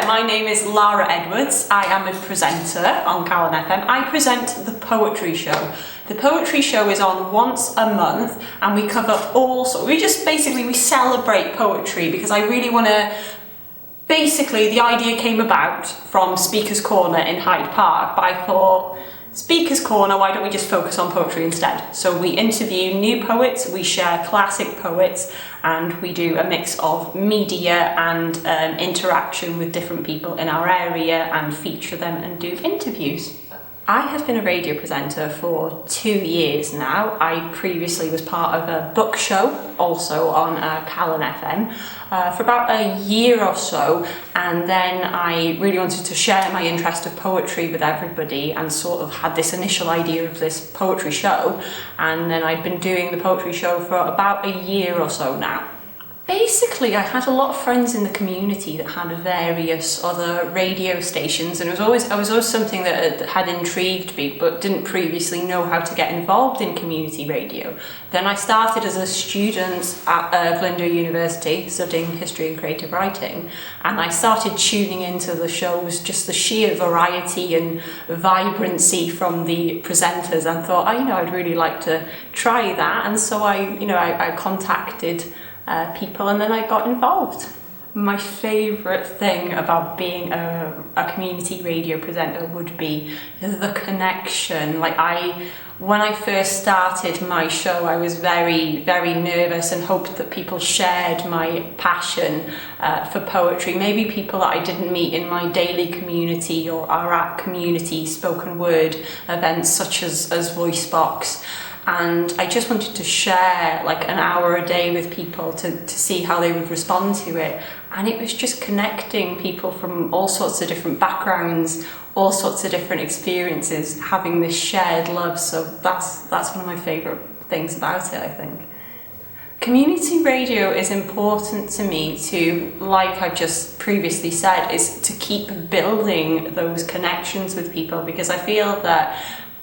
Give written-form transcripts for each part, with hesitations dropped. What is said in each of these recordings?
my name is Lara Edwards. I am a presenter on Callan FM. I present the poetry show. The poetry show is on once a month and we cover all sorts. We celebrate poetry because I really want to. Basically, the idea came about from Speaker's Corner in Hyde Park, but I thought, Speaker's Corner, why don't we just focus on poetry instead? So we interview new poets, we share classic poets, and we do a mix of media and interaction with different people in our area and feature them and do interviews. I have been a radio presenter for 2 years now. I previously was part of a book show, also on Callan FM, for about a year or so, and then I really wanted to share my interest of poetry with everybody and sort of had this initial idea of this poetry show, and then I've been doing the poetry show for about a year or so now. Basically, I had a lot of friends in the community that had various other radio stations, and it was always something that had intrigued me, but didn't previously know how to get involved in community radio. Then I started as a student at Glasgow University studying history and creative writing, and I started tuning into the shows, just the sheer variety and vibrancy from the presenters, and thought, I'd really like to try that, and so I contacted people, and then I got involved. My favourite thing about being a community radio presenter would be the connection. When I first started my show, I was very, very nervous and hoped that people shared my passion for poetry. Maybe people that I didn't meet in my daily community or are at community spoken word events such as Voice Box. And I just wanted to share an hour a day with people to see how they would respond to it. And it was just connecting people from all sorts of different backgrounds, all sorts of different experiences, having this shared love. So that's one of my favourite things about it, I think. Community radio is important to me to, like I've just previously said, is to keep building those connections with people, because I feel that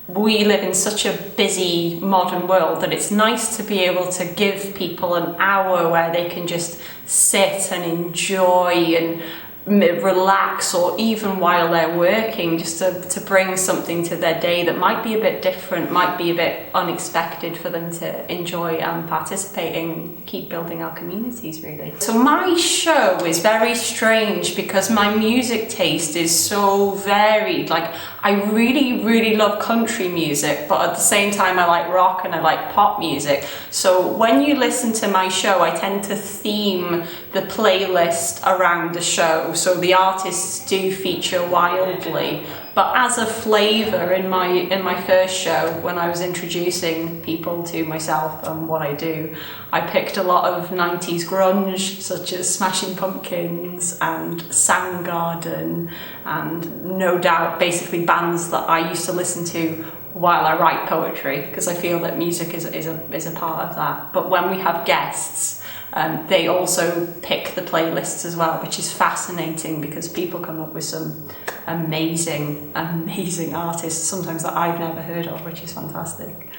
we live in such a busy modern world that it's nice to be able to give people an hour where they can just sit and enjoy and relax, or even while they're working, just to bring something to their day that might be a bit different, might be a bit unexpected for them to enjoy and participate in, keep building our communities, really. So my show is very strange because my music taste is so varied. I really, really love country music, but at the same time I like rock and I like pop music. So when you listen to my show, I tend to theme the playlist around the show. So the artists do feature wildly, but as a flavour in my first show, when I was introducing people to myself and what I do, I picked a lot of 90s grunge, such as Smashing Pumpkins and Soundgarden, and no doubt basically bands that I used to listen to while I write poetry, because I feel that music is a part of that. But when we have guests, they also pick the playlists as well, which is fascinating because people come up with some amazing artists, sometimes that I've never heard of, which is fantastic.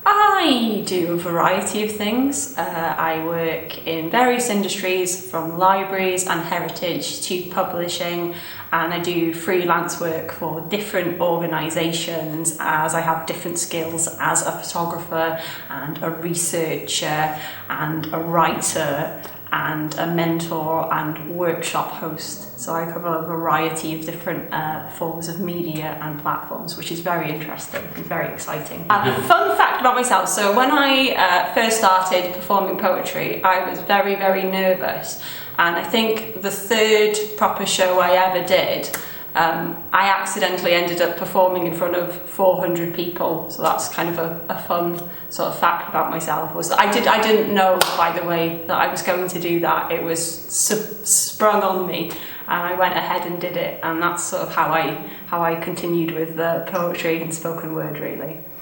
I do a variety of things. I work in various industries, from libraries and heritage to publishing, and I do freelance work for different organisations as I have different skills as a photographer and a researcher and a writer and a mentor and workshop host. So I cover a variety of different forms of media and platforms, which is very interesting and very exciting. A fun fact about myself, so when I first started performing poetry, I was very, very nervous. And I think the third proper show I ever did, I accidentally ended up performing in front of 400 people. So that's kind of a fun sort of fact about myself, was that I didn't know, by the way, that I was going to do that. It was sprung on me, and I went ahead and did it. And that's sort of how I continued with the poetry and spoken word, really.